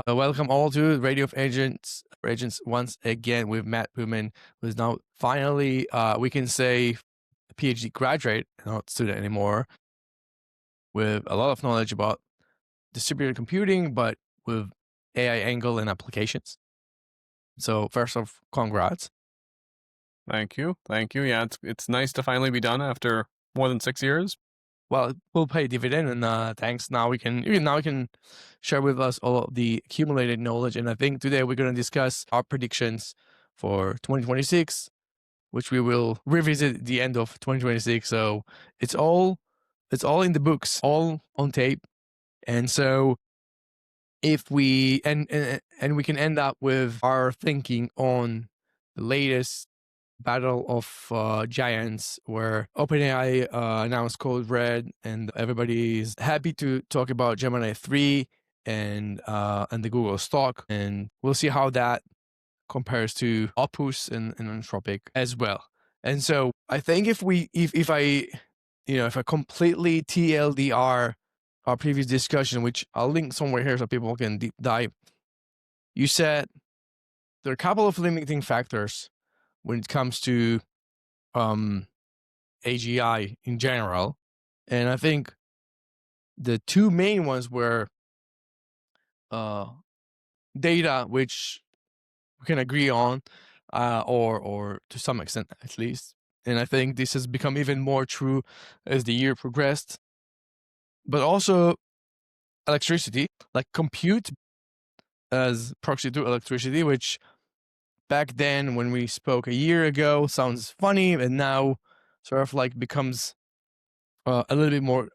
Welcome all to Radio of Agents once again with Matt Baughman, who is now finally, we can say, a PhD graduate, not student anymore, with a lot of knowledge about distributed computing, but with AI angle and applications. So first off, congrats. Thank you. Thank you. Yeah, it's nice to finally be done after more than 6 years. Well, it will pay dividend, and thanks. Now we can share with us all of the accumulated knowledge. And I think today we're going to discuss our predictions for 2026, which we will revisit at the end of 2026. So it's all in the books, all on tape. And so if we and we can end up with our thinking on the latest battle of giants where OpenAI announced Code Red, and everybody is happy to talk about Gemini 3 and the Google stock, and we'll see how that compares to Opus and Anthropic as well. And so I think if I completely TLDR our previous discussion, which I'll link somewhere here so people can deep dive, you said there are a couple of limiting factors when it comes to AGI in general. And I think the two main ones were data, which we can agree on, or to some extent at least. And I think this has become even more true as the year progressed. But also electricity, like compute as proxy to electricity, which back then when we spoke a year ago sounds funny, and now sort of like becomes a little bit more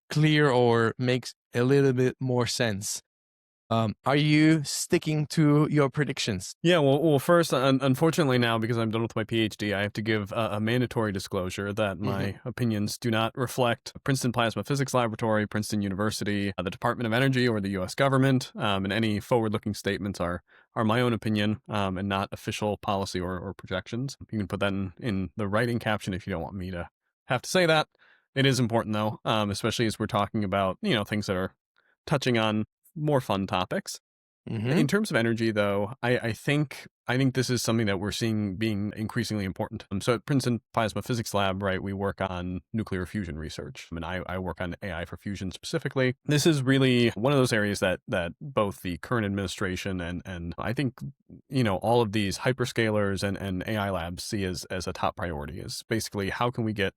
clear or makes a little bit more sense. Are you sticking to your predictions? Yeah, well, first, unfortunately now, because I'm done with my PhD, I have to give a mandatory disclosure that my opinions do not reflect Princeton Plasma Physics Laboratory, Princeton University, the Department of Energy, or the U.S. government, and any forward-looking statements are my own opinion and not official policy or projections. You can put that in the writing caption if you don't want me to have to say that. It is important, though, especially as we're talking about, things that are touching on more fun topics. In terms of energy, though, I think this is something that we're seeing being increasingly important. So at Princeton Plasma Physics Lab, right, we work on nuclear fusion research. I mean, I work on AI for fusion specifically. This is really one of those areas that both the current administration and I think, all of these hyperscalers and AI labs see as a top priority is basically how can we get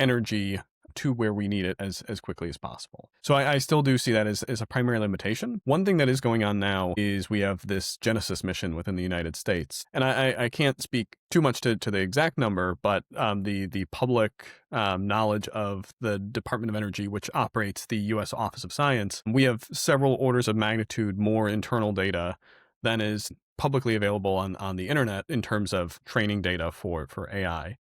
energy to where we need it as quickly as possible. So I still do see that as a primary limitation. One thing that is going on now is we have this Genesis mission within the United States. And I can't speak too much to the exact number, but the public knowledge of the Department of Energy, which operates the U.S. Office of Science, we have several orders of magnitude more internal data than is publicly available on the internet in terms of training data for AI.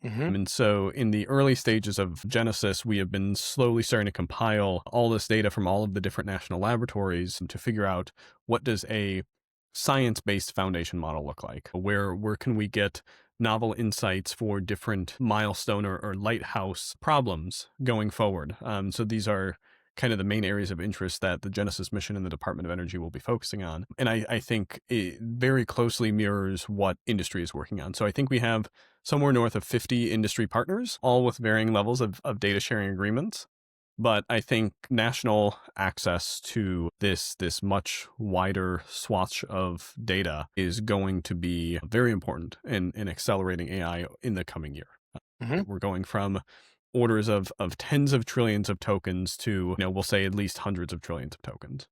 And so in the early stages of Genesis, we have been slowly starting to compile all this data from all of the different national laboratories to figure out what does a science-based foundation model look like? Where can we get novel insights for different milestone or lighthouse problems going forward? So these are kind of the main areas of interest that the Genesis mission and the Department of Energy will be focusing on. And I think it very closely mirrors what industry is working on. So I think we have somewhere north of 50 industry partners, all with varying levels of data sharing agreements. But I think national access to this much wider swatch of data is going to be very important in accelerating AI in the coming year. We're going from orders of tens of trillions of tokens to, we'll say at least hundreds of trillions of tokens.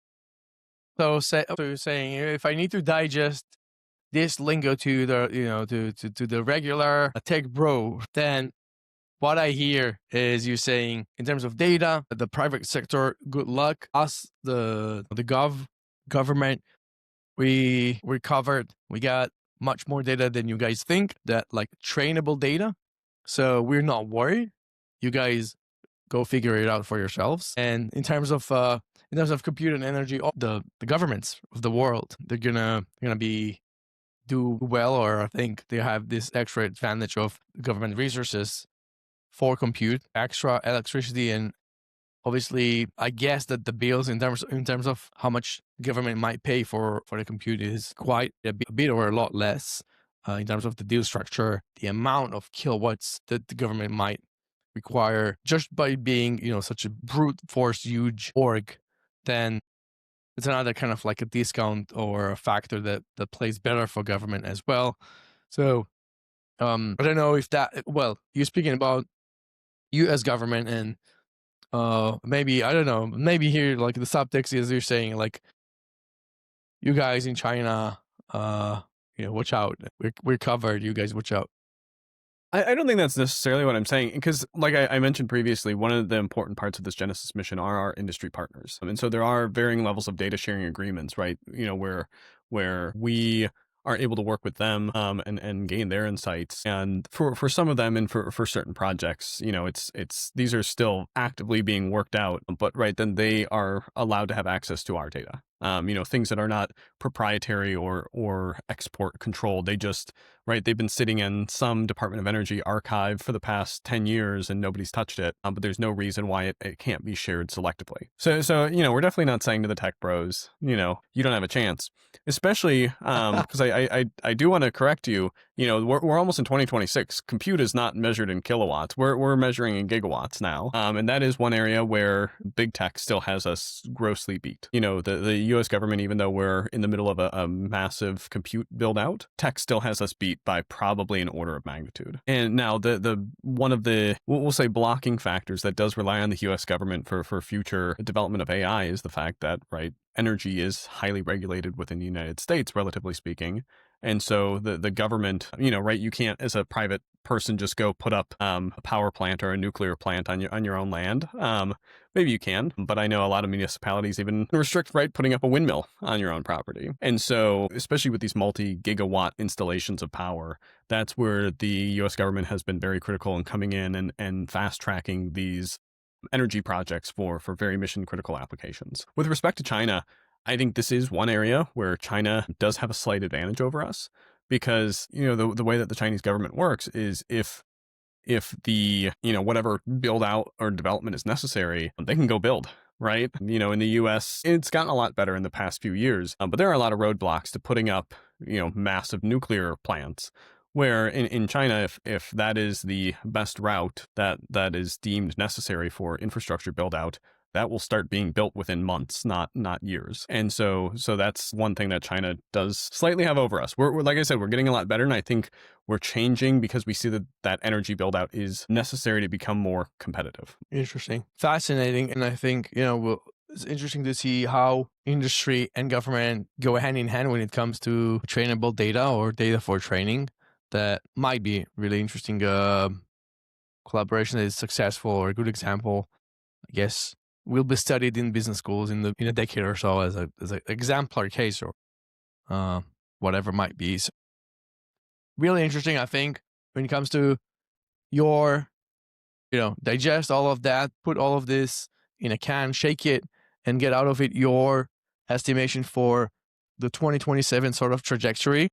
So you're saying if I need to digest this lingo to the to the regular tech bro, then what I hear is you saying in terms of data, the private sector, good luck. Us, the government, we covered. We got much more data than you guys think. That like trainable data. So we're not worried. You guys go figure it out for yourselves. And in terms of compute and energy, all the governments of the world, they're gonna be do well, or I think they have this extra advantage of government resources for compute, extra electricity, and Obviously, I guess that the bills in terms of how much government might pay for the compute is quite a bit or a lot less in terms of the deal structure, the amount of kilowatts that the government might require just by being, such a brute force huge org. Then it's another kind of like a discount or a factor that plays better for government as well. So I don't know if that. Well, you're speaking about U.S. government and maybe, I don't know, maybe here like the subtext is you're saying like you guys in China, watch out. We're covered. You guys watch out. I don't think that's necessarily what I'm saying, because like I mentioned previously, one of the important parts of this Genesis mission are our industry partners. And so there are varying levels of data sharing agreements, right? Where we are able to work with them and gain their insights. And for some of them and for certain projects, it's these are still actively being worked out, but right then they are allowed to have access to our data. Things that are not proprietary or export controlled. They've been sitting in some Department of Energy archive for the past 10 years and nobody's touched it. But there's no reason why it can't be shared selectively. So we're definitely not saying to the tech bros, you don't have a chance. Especially because I do want to correct you. We're almost in 2026. Compute is not measured in kilowatts. We're measuring in gigawatts now. And that is one area where big tech still has us grossly beat. The U.S. government, even though we're in the middle of a massive compute build out, tech still has us beat by probably an order of magnitude. And now the one of the, we'll say, blocking factors that does rely on the U.S. government for future development of AI is the fact that, right, energy is highly regulated within the United States, relatively speaking. And so the government, right, you can't as a private person just go put up a power plant or a nuclear plant on your own land. Maybe you can, but I know a lot of municipalities even restrict, right, putting up a windmill on your own property. And so, especially with these multi-gigawatt installations of power, that's where the U.S. government has been very critical in coming in and fast-tracking these energy projects for very mission critical applications. With respect to China, I think this is one area where China does have a slight advantage over us, because the way that the Chinese government works is if the whatever build out or development is necessary, they can go build. Right. In the US, it's gotten a lot better in the past few years, but there are a lot of roadblocks to putting up, massive nuclear plants. Where in China, if that is the best route that is deemed necessary for infrastructure build out, that will start being built within months, not years. And so that's one thing that China does slightly have over us. We're like I said, we're getting a lot better, and I think we're changing because we see that energy build out is necessary to become more competitive. Interesting, fascinating, and I think it's interesting to see how industry and government go hand in hand when it comes to trainable data or data for training. That might be really interesting collaboration that is successful, or a good example, I guess, will be studied in business schools in a decade or so as an exemplar case, or whatever might be. So really interesting, I think, when it comes to your, digest all of that, put all of this in a can, shake it, and get out of it your estimation for the 2027 sort of trajectory.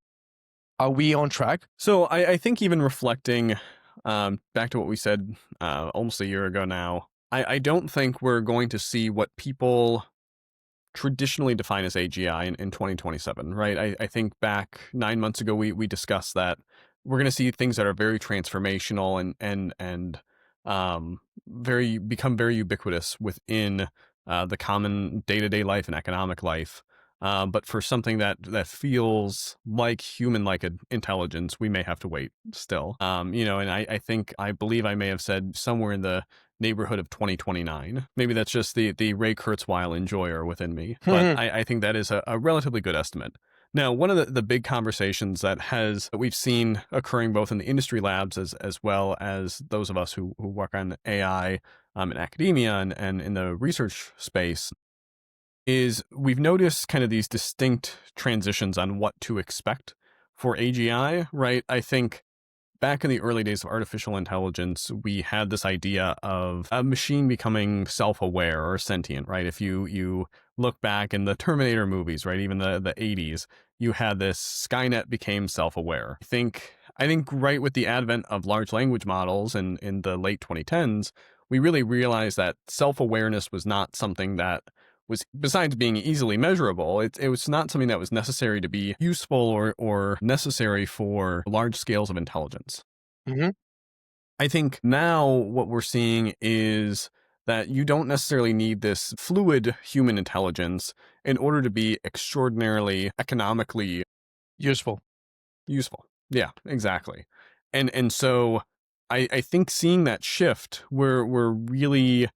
Are we on track? So I think even reflecting back to what we said almost a year ago now, I don't think we're going to see what people traditionally define as AGI in 2027, right? I think back 9 months ago, we discussed that we're going to see things that are very transformational and become very ubiquitous within the common day-to-day life and economic life. But for something that feels like human-like intelligence, we may have to wait still. And I believe I may have said somewhere in the neighborhood of 2029. Maybe that's just the Ray Kurzweil enjoyer within me, but I think that is a relatively good estimate. Now, one of the big conversations that we've seen occurring both in the industry labs as well as those of us who work on AI in academia and in the research space is we've noticed kind of these distinct transitions on what to expect for AGI, right? I think back in the early days of artificial intelligence, we had this idea of a machine becoming self-aware or sentient, right? If you look back in the Terminator movies, right, even the 80s, you had this Skynet became self-aware. I think right with the advent of large language models in the late 2010s, we really realized that self-awareness was not something that was, besides being easily measurable, it was not something that was necessary to be useful or necessary for large scales of intelligence. Hmm. I think now what we're seeing is that you don't necessarily need this fluid human intelligence in order to be extraordinarily economically Useful. useful. Yeah, exactly. And so I think seeing that shift, we're really, I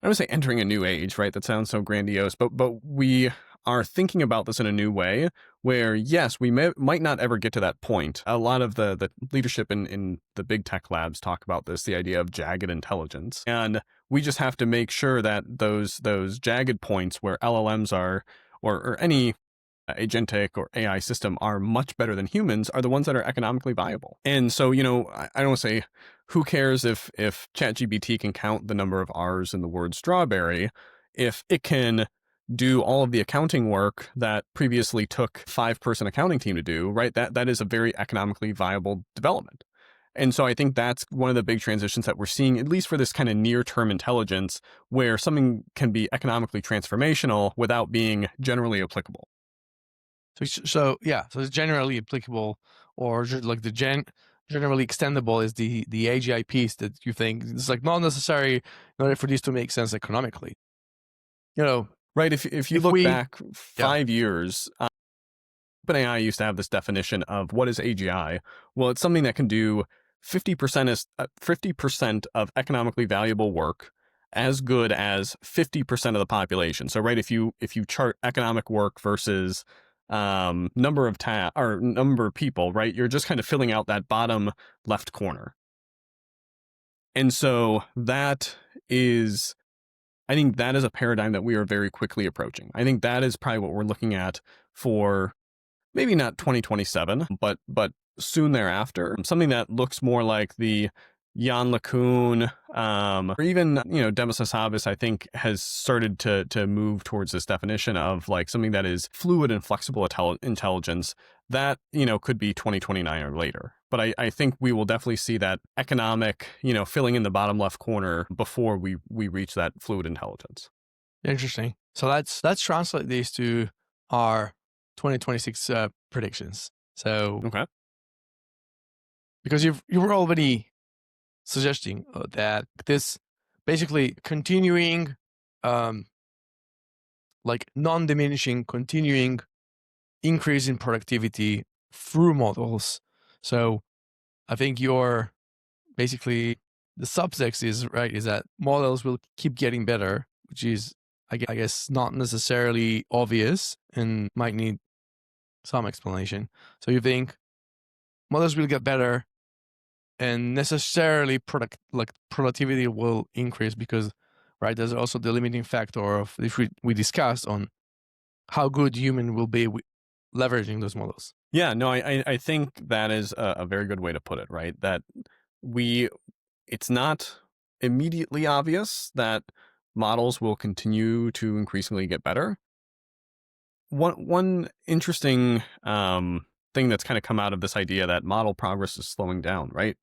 don't say entering a new age, right? That sounds so grandiose, but we are thinking about this in a new way where, yes, might not ever get to that point. A lot of the leadership in the big tech labs talk about this, the idea of jagged intelligence. And we just have to make sure that those jagged points where LLMs are, or any agentic or AI system are much better than humans are the ones that are economically viable. And so, I don't say who cares if ChatGPT can count the number of R's in the word strawberry, if it can do all of the accounting work that previously took 5-person accounting team to do, right? That is a very economically viable development. And so I think that's one of the big transitions that we're seeing, at least for this kind of near-term intelligence, where something can be economically transformational without being generally applicable. So yeah, so it's generally applicable, or just like generally extendable is the AGI piece that you think it's like not necessary in order for this to make sense economically. You know, Right. If you if look we back yeah 5 years, OpenAI used to have this definition of what is AGI. Well, it's something that can do 50% of economically valuable work as good as 50% of the population. So, right, if you chart economic work versus number of or number of people, right, you're just kind of filling out that bottom left corner. And so that is, I think that is a paradigm that we are very quickly approaching. I think that is probably what we're looking at for maybe not 2027, but soon thereafter. Something that looks more like the Jan LeCun, or even Demis Hassabis, I think, has started to move towards this definition of like something that is fluid and flexible intelligence that could be 2029 or later. But I think we will definitely see that economic filling in the bottom left corner before we reach that fluid intelligence. Interesting. So let's translate these to our 2026 predictions. So Okay. because you were already suggesting that this basically continuing, um, like non-diminishing, continuing increase in productivity through models. So I think your basically the subtext is right is that models will keep getting better, which is I guess not necessarily obvious and might need some explanation. So you think models will get better and necessarily productivity will increase because right there's also the limiting factor of if we discussed on how good human will be leveraging those models. Yeah, no, I think that is a very good way to put it, right? That we, it's not immediately obvious that models will continue to increasingly get better. One interesting thing that's kind of come out of this idea that model progress is slowing down, right?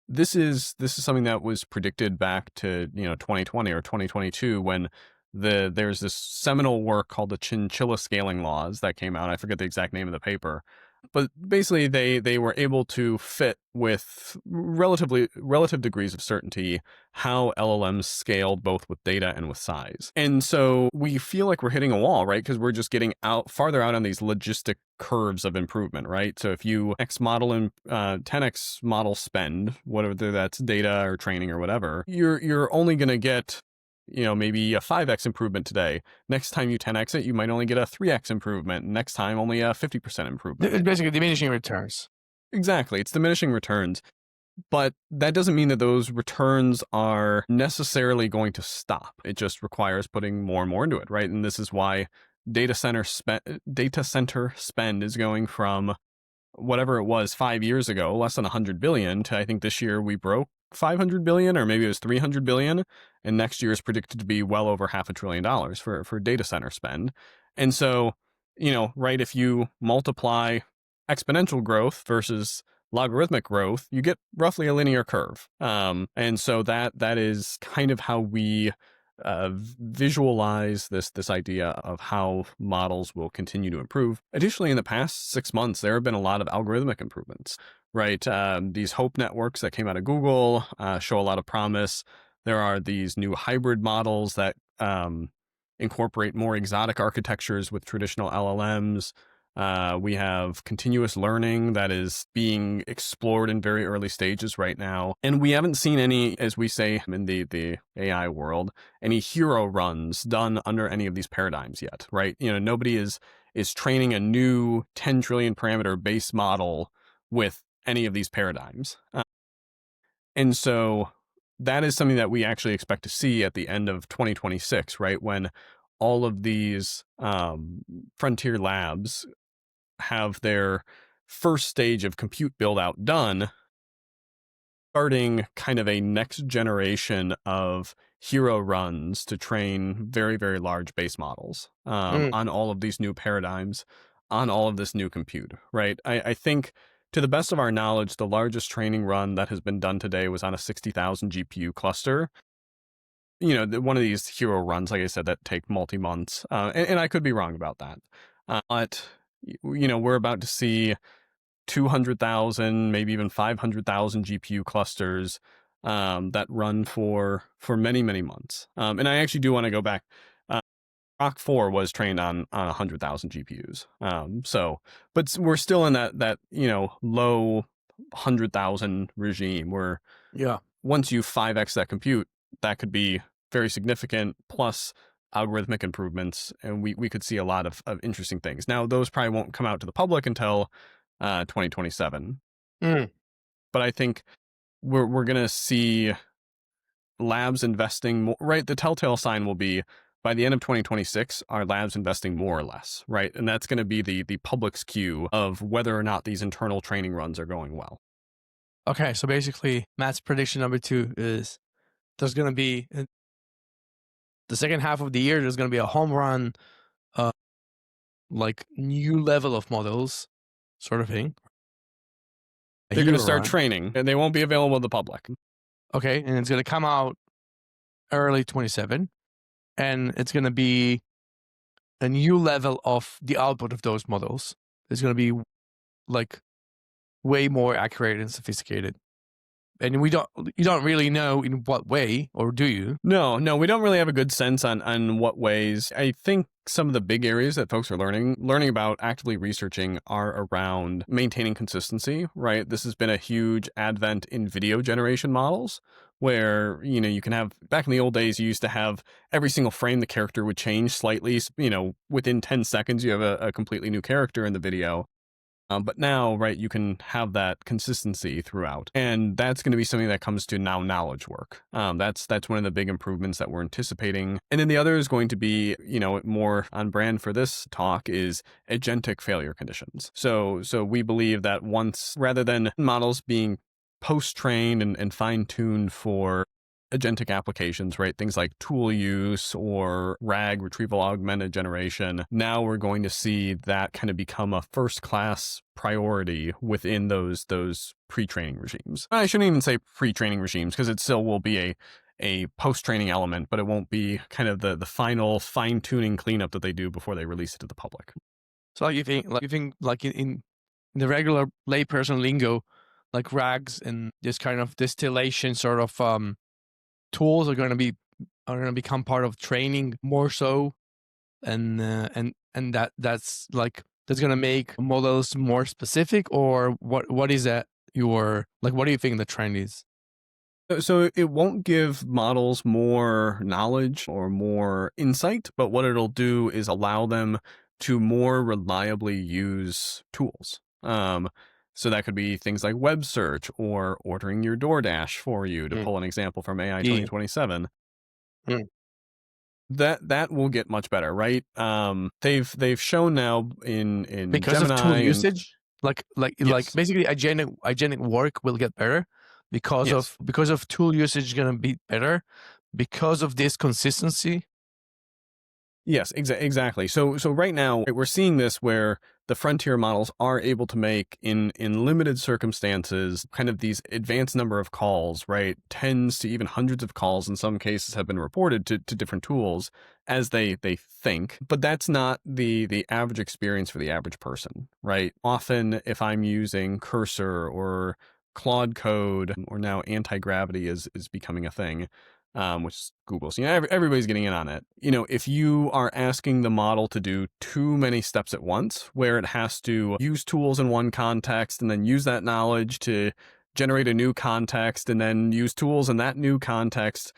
This is something that was predicted back to 2020 or 2022 when there's this seminal work called the chinchilla scaling laws that came out. I forget the exact name of the paper, but basically they were able to fit with relative degrees of certainty how LLMs scaled both with data and with size. And so we feel like we're hitting a wall, right? Because we're just getting farther out on these logistic curves of improvement, right? So if you X model and 10x model spend, whether that's data or training or whatever, you're only going to get maybe a 5x improvement today. Next time you 10x it, you might only get a 3x improvement. Next time, only a 50% improvement. It's basically diminishing returns. Exactly. It's diminishing returns. But that doesn't mean that those returns are necessarily going to stop. It just requires putting more and more into it, right? And this is why data center spend is going from whatever it was 5 years ago, less than 100 billion, to I think this year we broke 500 billion, or maybe it was 300 billion, and next year is predicted to be well over $500 billion for data center spend. And so, right, if you multiply exponential growth versus logarithmic growth, you get roughly a linear curve. And so that is kind of how we visualize this idea of how models will continue to improve. Additionally, in the past 6 months, there have been a lot of algorithmic improvements, right? These hope networks that came out of Google show a lot of promise. There are these new hybrid models that incorporate more exotic architectures with traditional LLMs. We have continuous learning that is being explored in very early stages right now. And we haven't seen any, as we say in the AI world, any hero runs done under any of these paradigms yet, right? Nobody is training a new 10 trillion parameter base model with any of these paradigms. And so that is something that we actually expect to see at the end of 2026, right? When all of these frontier labs have their first stage of compute build out done, starting kind of a next generation of hero runs to train very, very large base models on all of these new paradigms, on all of this new compute, right? I think, to the best of our knowledge, the largest training run that has been done today was on a 60,000 GPU cluster. One of these hero runs, like I said, that take multi-months, and I could be wrong about that. But we're about to see 200,000, maybe even 500,000 GPU clusters that run for many, many months. And I actually do want to go back. Rock 4 was trained on 100,000 GPUs. But we're still in that low 100,000 regime where once you 5x that compute, that could be very significant, plus algorithmic improvements, and we could see a lot of interesting things. Now, those probably won't come out to the public until 2027. But I think we're going to see labs investing more, right? The telltale sign will be by the end of 2026, are labs investing more or less, right? And that's going to be the public's cue of whether or not these internal training runs are going well. Okay, so basically, Matt's prediction number 2 is there's going to be, the second half of the year, there's going to be a home run, like new level of models, sort of thing. They're going to start training, and they won't be available to the public. Okay, and it's going to come out early 27, and it's going to be a new level of the output of those models. It's going to be like way more accurate and sophisticated. And you don't really know in what way, or do you? No, we don't really have a good sense on what ways. I think some of the big areas that folks are learning about, actively researching, are around maintaining consistency, right? This has been a huge advent in video generation models where, you can have, back in the old days, you used to have every single frame the character would change slightly, within 10 seconds you have a completely new character in the video. But now, right, you can have that consistency throughout. And that's going to be something that comes to now knowledge work. That's one of the big improvements that we're anticipating. And then the other is going to be, more on brand for this talk, is agentic failure conditions. So we believe that once, rather than models being post-trained and fine-tuned for agentic applications, right? Things like tool use or RAG, retrieval augmented generation. Now we're going to see that kind of become a first class priority within those pre-training regimes. I shouldn't even say pre-training regimes, because it still will be a post-training element, but it won't be kind of the final fine-tuning cleanup that they do before they release it to the public. So you think in the regular layperson lingo, like RAGs and this kind of distillation sort of tools are going to become part of training more so, and that's going to make models more specific, or what is that what do you think the trend is? So it won't give models more knowledge or more insight, but what it'll do is allow them to more reliably use tools. So that could be things like web search or ordering your DoorDash for you, to pull an example from AI 2027. That will get much better, right? They've shown now in because Gemini of tool usage, like basically agentic work will get better because of tool usage going to be better because of this consistency. Yes, exactly. So right now we're seeing this where the frontier models are able to make in limited circumstances kind of these advanced number of calls, right? Tens to even hundreds of calls in some cases have been reported to different tools as they think. But that's not the average experience for the average person, right? Often if I'm using Cursor or Claude Code, or now anti-gravity is becoming a thing, which is Google's. Everybody's getting in on it. If you are asking the model to do too many steps at once, where it has to use tools in one context and then use that knowledge to generate a new context and then use tools in that new context,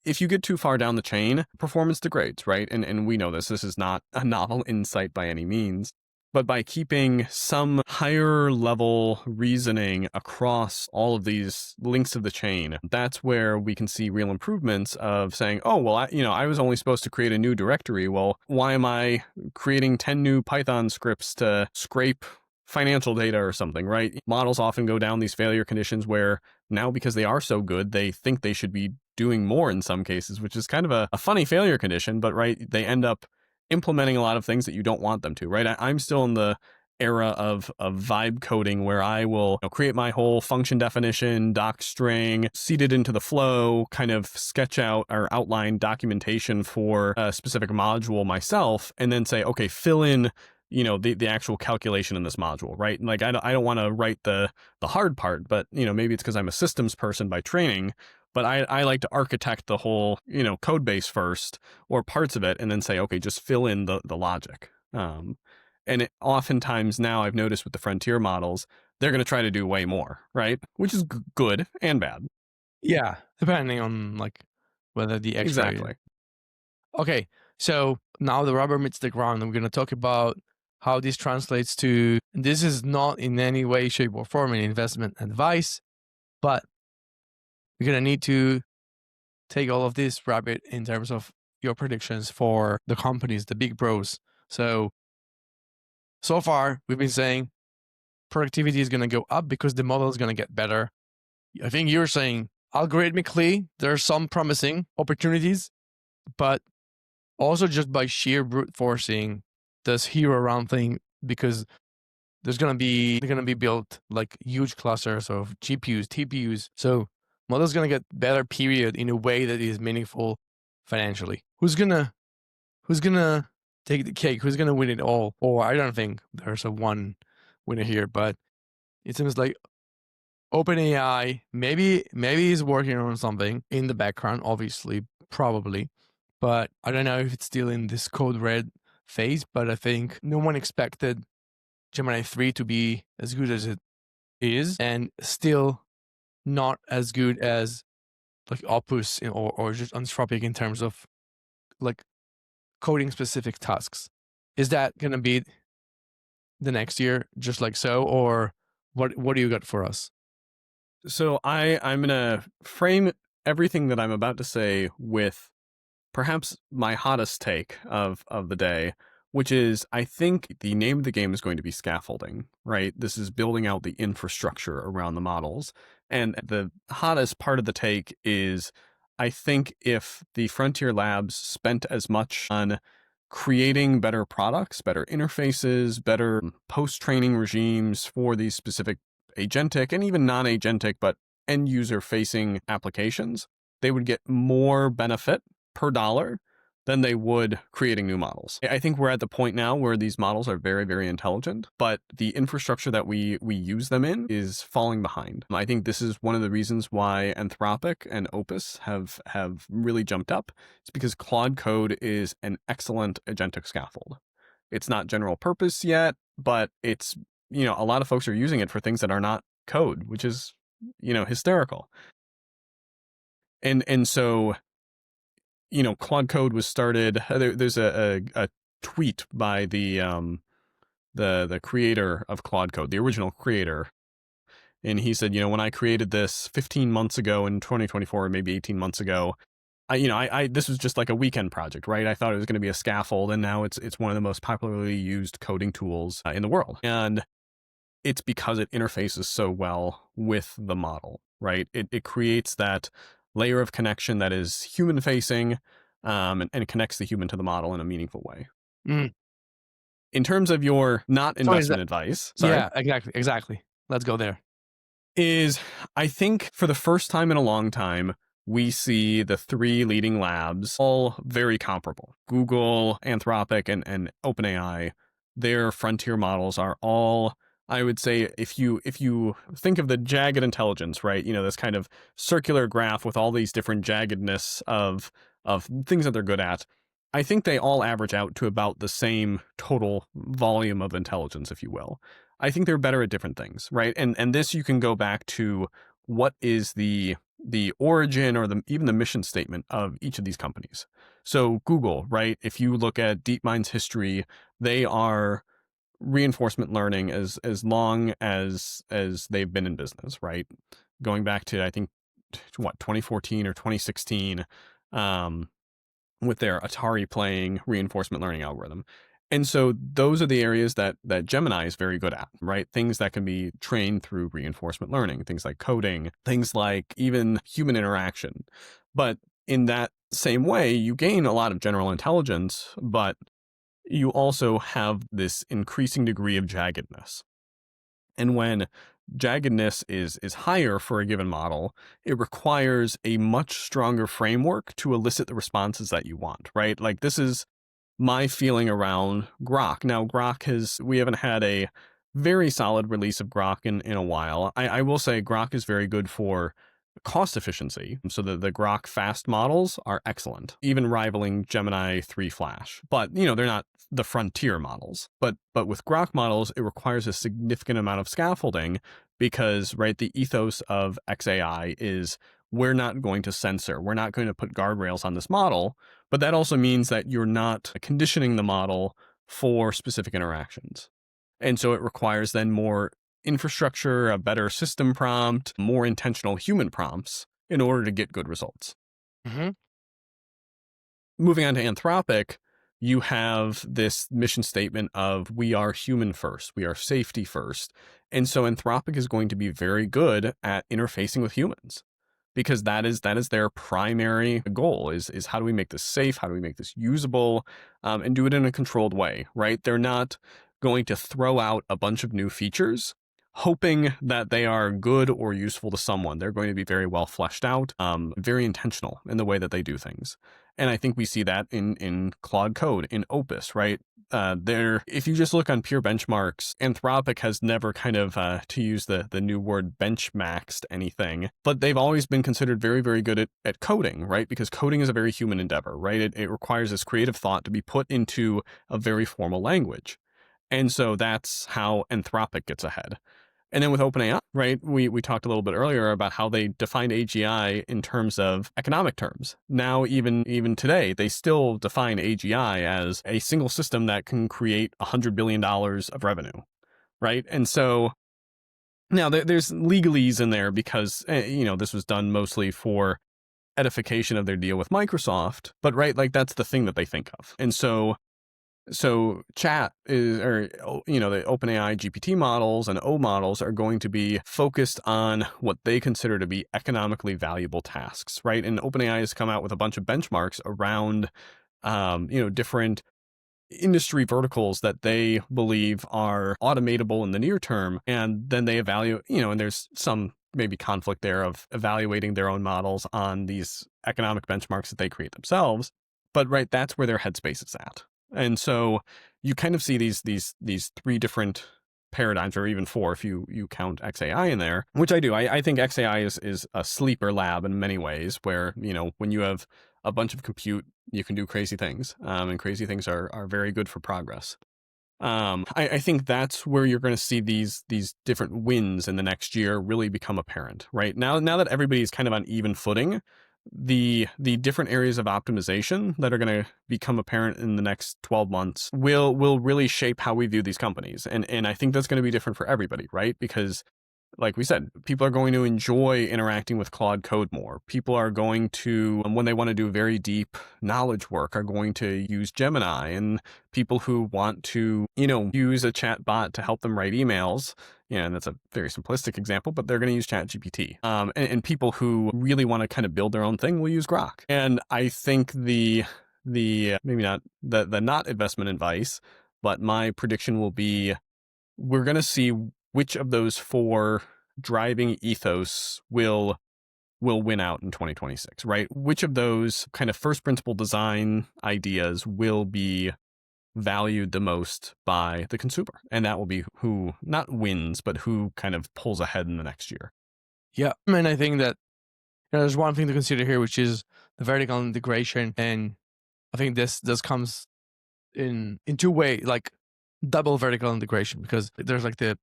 if you get too far down the chain, performance degrades, right? And we know this. This is not a novel insight by any means. But by keeping some higher level reasoning across all of these links of the chain, that's where we can see real improvements of saying, oh, well, I was only supposed to create a new directory. Well, why am I creating 10 new Python scripts to scrape financial data or something, right? Models often go down these failure conditions where now, because they are so good, they think they should be doing more in some cases, which is kind of a funny failure condition, but right, they end up implementing a lot of things that you don't want them to, right? I'm still in the era of vibe coding where I will create my whole function definition, doc string, seed it into the flow, kind of sketch out or outline documentation for a specific module myself, and then say, okay, fill in the actual calculation in this module, right? And like I don't want to write the hard part, but maybe it's because I'm a systems person by training. But I like to architect the whole, code base first or parts of it and then say, okay, just fill in the logic. And oftentimes now I've noticed with the frontier models, they're going to try to do way more, right? Which is good and bad. Yeah, depending on like whether the expert. Exactly. Okay, so now the rubber meets the ground. We're going to talk about how this translates to. This is not in any way, shape, or form an investment advice, but we're going to need to take all of this, wrap it in terms of your predictions for the companies, the big bros. So far, we've been saying productivity is going to go up because the model is going to get better. I think you're saying algorithmically, there are some promising opportunities, but also just by sheer brute forcing this hero around thing, because they're going to be built like huge clusters of GPUs, TPUs. So model's going to get better, period, in a way that is meaningful financially. Who's going to take the cake? Who's going to win it all? Or I don't think there's a one winner here, but it seems like OpenAI maybe is working on something in the background, obviously, probably, but I don't know if it's still in this code red phase. But I think no one expected Gemini 3 to be as good as it is, and still not as good as like Opus or just Anthropic in terms of like coding specific tasks. Is that gonna be the next year just like so, or what do you got for us? So I'm going to frame everything that I'm about to say with perhaps my hottest take of the day, which is I think the name of the game is going to be scaffolding, right? This is building out the infrastructure around the models. And the hottest part of the take is I think if the Frontier Labs spent as much on creating better products, better interfaces, better post-training regimes for these specific agentic and even non-agentic, but end user facing applications, they would get more benefit per dollar than they would creating new models. I think we're at the point now where these models are very, very intelligent, but the infrastructure that we use them in is falling behind. I think this is one of the reasons why Anthropic and Opus have really jumped up. It's because Claude Code is an excellent agentic scaffold. It's not general purpose yet, but it's, a lot of folks are using it for things that are not code, which is, hysterical. And so Claude Code was started. There's a tweet by the creator of Claude Code, the original creator, and he said, when I created this 15 months ago in 2024, maybe 18 months ago, I this was just like a weekend project, right? I thought it was going to be a scaffold, and now it's one of the most popularly used coding tools in the world, and it's because it interfaces so well with the model, right? It creates that layer of connection that is human facing, and it connects the human to the model in a meaningful way. Mm. In terms of your not So is that, investment advice, sorry, yeah, exactly. Let's go there. is I think for the first time in a long time, we see the three leading labs all very comparable. Google, Anthropic, and OpenAI, their frontier models are all, I would say, if you think of the jagged intelligence, right? This kind of circular graph with all these different jaggedness of things that they're good at. I think they all average out to about the same total volume of intelligence, if you will. I think they're better at different things, right? And this you can go back to what is the origin or even the mission statement of each of these companies. So Google, right? If you look at DeepMind's history, they are reinforcement learning as long as they've been in business, right? Going back to I think what 2014 or 2016. With their Atari playing reinforcement learning algorithm. And so those are the areas that Gemini is very good at, right? Things that can be trained through reinforcement learning, things like coding, things like even human interaction. But in that same way, you gain a lot of general intelligence, but you also have this increasing degree of jaggedness. And when jaggedness is higher for a given model, it requires a much stronger framework to elicit the responses that you want, right? Like this is my feeling around Grok. Now, we haven't had a very solid release of Grok in a while. I will say Grok is very good for cost efficiency. So the Grok fast models are excellent, even rivaling Gemini 3 Flash. But, they're not the frontier models. But with Grok models, it requires a significant amount of scaffolding because, right, the ethos of XAI is we're not going to censor. We're not going to put guardrails on this model. But that also means that you're not conditioning the model for specific interactions. And so it requires then more infrastructure, a better system prompt, more intentional human prompts in order to get good results. Mm-hmm. Moving on to Anthropic, you have this mission statement of we are human first, we are safety first. And so Anthropic is going to be very good at interfacing with humans because that is their primary goal is how do we make this safe? How do we make this usable? And do it in a controlled way, right? They're not going to throw out a bunch of new features hoping that they are good or useful to someone. They're going to be very well fleshed out, very intentional in the way that they do things. And I think we see that in Claude Code, in Opus, right? If you just look on pure benchmarks, Anthropic has never kind of, to use the new word, benchmaxed anything, but they've always been considered very, very good at coding, right? Because coding is a very human endeavor, right? It requires this creative thought to be put into a very formal language. And so that's how Anthropic gets ahead. And then with OpenAI, right, we talked a little bit earlier about how they defined AGI in terms of economic terms. Now, even today, they still define AGI as a single system that can create $100 billion of revenue, right? And so now there's legalese in there because, this was done mostly for edification of their deal with Microsoft. But, right, like that's the thing that they think of. And so chat is, or, the OpenAI GPT models and O models are going to be focused on what they consider to be economically valuable tasks, right? And OpenAI has come out with a bunch of benchmarks around, different industry verticals that they believe are automatable in the near term. And then they evaluate, and there's some maybe conflict there of evaluating their own models on these economic benchmarks that they create themselves. But right, that's where their headspace is at. And so you kind of see these three different paradigms, or even four if you count XAI in there, which I do. I think XAI is a sleeper lab in many ways, where when you have a bunch of compute, you can do crazy things, and crazy things are very good for progress. I think that's where you're going to see these different wins in the next year really become apparent, right? Now that everybody's kind of on even footing, the different areas of optimization that are going to become apparent in the next 12 months will really shape how we view these companies. And I think that's going to be different for everybody, right? Because like we said, people are going to enjoy interacting with Claude Code more. People are going to, when they want to do very deep knowledge work, are going to use Gemini. And people who want to, use a chat bot to help them write emails, and that's a very simplistic example, but they're going to use ChatGPT. And people who really want to kind of build their own thing will use Grok. And I think the maybe not the not investment advice, but my prediction will be we're going to see which of those 4 driving ethos will win out in 2026, right? Which of those kind of first principle design ideas will be valued the most by the consumer? And that will be who not wins, but who kind of pulls ahead in the next year. Yeah. And I think that there's one thing to consider here, which is the vertical integration. And I think this comes in 2 ways, like double vertical integration, because there's like the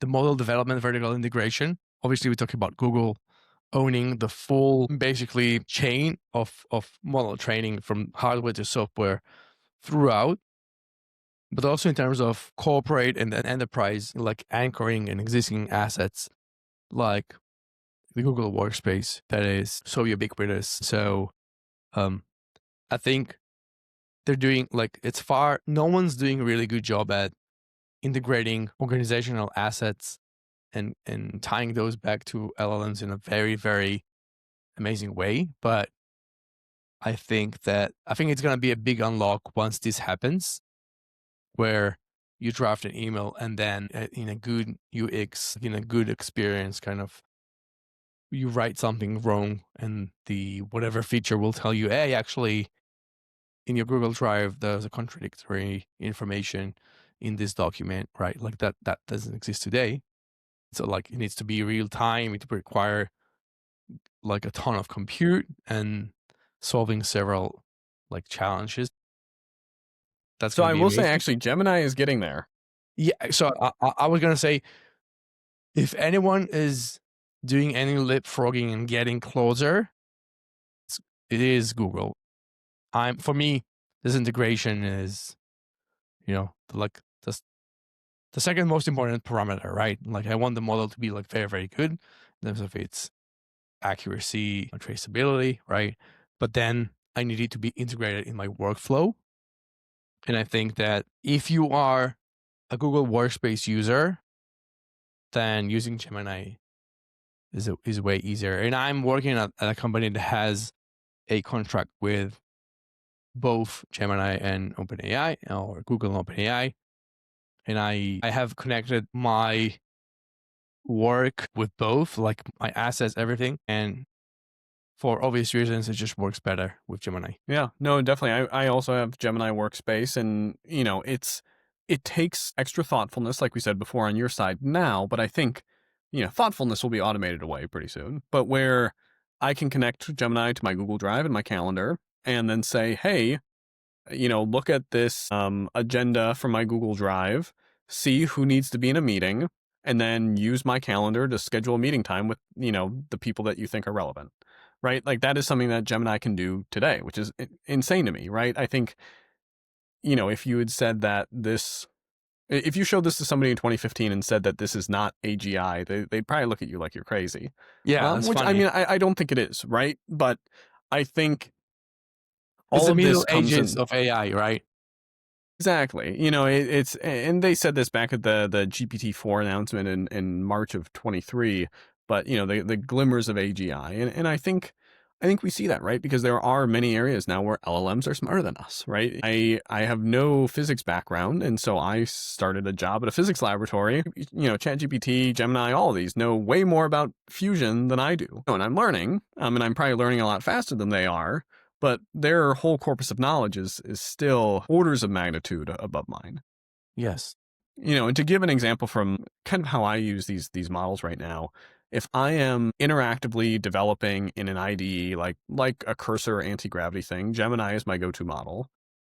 model development vertical integration. Obviously, we're talking about Google owning the full basically chain of model training from hardware to software throughout, but also in terms of corporate and enterprise, like anchoring and existing assets like the Google workspace that is so ubiquitous. So I think they're doing like no one's doing a really good job at integrating organizational assets and tying those back to LLMs in a very, very amazing way. But I think it's going to be a big unlock once this happens, where you draft an email and then in a good UX, in a good experience, kind of you write something wrong and the whatever feature will tell you, hey, actually in your Google Drive, there's a contradictory information in this document, right? Like that doesn't exist today. So like it needs to be real time. It require like a ton of compute and solving several like challenges. That's So going to I be will say, amazing. actually, Gemini is getting there. Yeah. So I was going to say, if anyone is doing any leapfrogging and getting closer, it is Google. For me, this integration is, like the second most important parameter, right? Like I want the model to be like very, very good in terms of its accuracy and traceability, right? But then I need it to be integrated in my workflow. And I think that if you are a Google Workspace user, then using Gemini is way easier. And I'm working at a company that has a contract with both Gemini and OpenAI, or Google and OpenAI. And I have connected my work with both, like my assets, everything. And for obvious reasons, it just works better with Gemini. Yeah, no, definitely. I also have Gemini Workspace, and it takes extra thoughtfulness, like we said before, on your side now. But I think thoughtfulness will be automated away pretty soon. But where I can connect Gemini to my Google Drive and my calendar, and then say, hey, look at this agenda from my Google Drive, see who needs to be in a meeting, and then use my calendar to schedule a meeting time with the people that you think are relevant. Right? Like that is something that Gemini can do today, which is insane to me, right? I think, if you had said that if you showed this to somebody in 2015 and said that this is not AGI, they'd probably look at you like you're crazy. Yeah, that's Which, I funny. mean, I don't think it is, right? But I think It's all the of this Middle comes Ages in. of AI, right? Exactly. It's, and they said this back at the GPT-4 announcement in March of 23, but the glimmers of AGI. And I think we see that, right? Because there are many areas now where LLMs are smarter than us, right? I have no physics background, and so I started a job at a physics laboratory. ChatGPT, Gemini, all of these know way more about fusion than I do. And I'm learning, and I'm probably learning a lot faster than they are, but their whole corpus of knowledge is still orders of magnitude above mine. Yes. And to give an example from kind of how I use these models right now, if I am interactively developing in an IDE like a cursor anti-gravity thing, Gemini is my go-to model.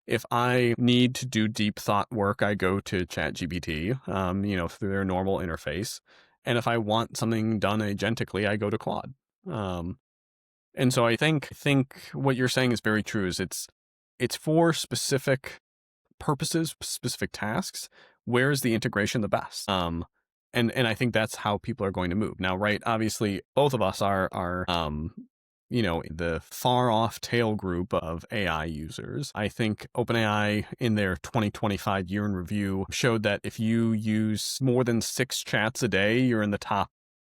If I need to do deep thought work, I go to ChatGPT, through their normal interface. And if I want something done agentically, I go to Claude. And so I think what you're saying is very true. Is it's for specific purposes, specific tasks. Where is the integration the best? And I think that's how people are going to move now. Right? Obviously, both of us are the far off tail group of AI users. I think OpenAI in their 2025 year in review showed that if you use more than 6 chats a day, you're in the top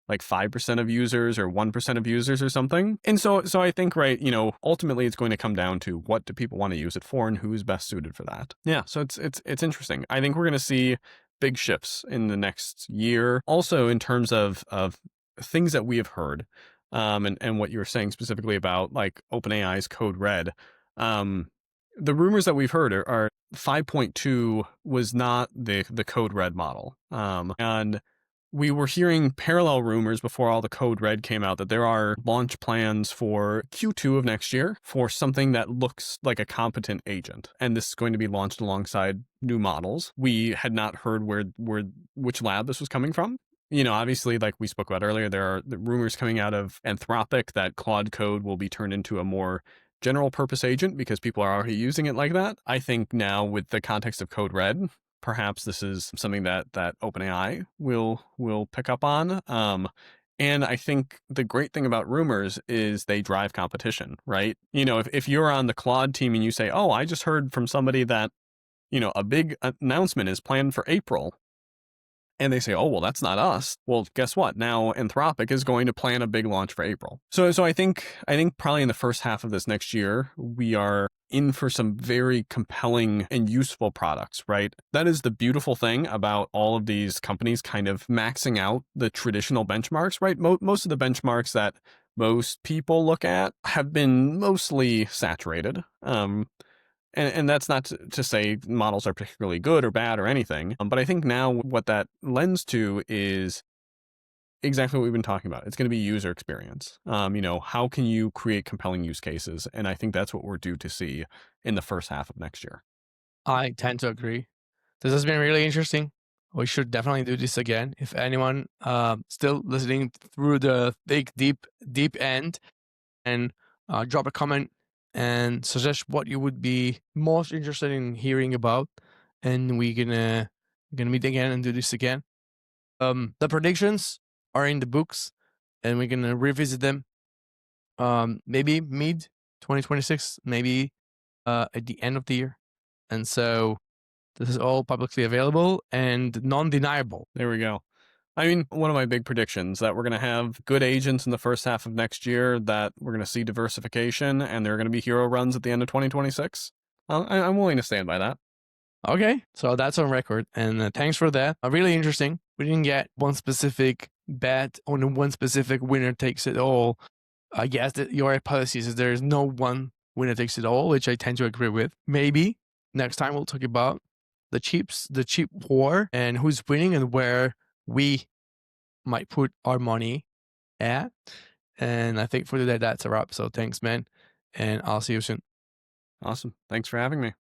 like 5% of users or 1% of users or something. And so I think, right, ultimately it's going to come down to what do people want to use it for and who's best suited for that. Yeah, so it's interesting. I think we're going to see big shifts in the next year. Also in terms of things that we have heard, and what you were saying specifically about like OpenAI's Code Red. The rumors that we've heard are 5.2 was not the Code Red model. And we were hearing parallel rumors before all the Code Red came out that there are launch plans for Q2 of next year for something that looks like a competent agent. And this is going to be launched alongside new models. We had not heard which lab this was coming from. Obviously, like we spoke about earlier, there are the rumors coming out of Anthropic that Claude Code will be turned into a more general purpose agent because people are already using it like that. I think now with the context of Code Red, perhaps this is something that OpenAI will pick up on. And I think the great thing about rumors is they drive competition, right? If you're on the Claude team and you say, "Oh, I just heard from somebody that a big announcement is planned for April," and they say, "Oh, well, that's not us." Well, guess what? Now Anthropic is going to plan a big launch for April. So I think probably in the first half of this next year, we are in for some very compelling and useful products, right? That is the beautiful thing about all of these companies kind of maxing out the traditional benchmarks, right? Most of the benchmarks that most people look at have been mostly saturated. And that's not to say models are particularly good or bad or anything. But I think now what that lends to is exactly what we've been talking about. It's going to be user experience. How can you create compelling use cases? And I think that's what we're due to see in the first half of next year. I tend to agree. This has been really interesting. We should definitely do this again. If anyone still listening through the big, deep end, and drop a comment and suggest what you would be most interested in hearing about, and we're gonna meet again and do this again. The predictions are in the books, and we're gonna revisit them. Maybe mid 2026, maybe at the end of the year, and so this is all publicly available and non-deniable. There we go. I mean, one of my big predictions that we're going to have good agents in the first half of next year, that we're going to see diversification, and there are going to be hero runs at the end of 2026. I'm willing to stand by that. Okay, so that's on record, and thanks for that. Really interesting. We didn't get one specific bet on one specific winner takes it all. I guess that your hypothesis is there is no one winner takes it all, which I tend to agree with. Maybe next time we'll talk about the chip war, and who's winning and where we might put our money at. And I think for today, that's a wrap. So thanks, man. And I'll see you soon. Awesome. Thanks for having me.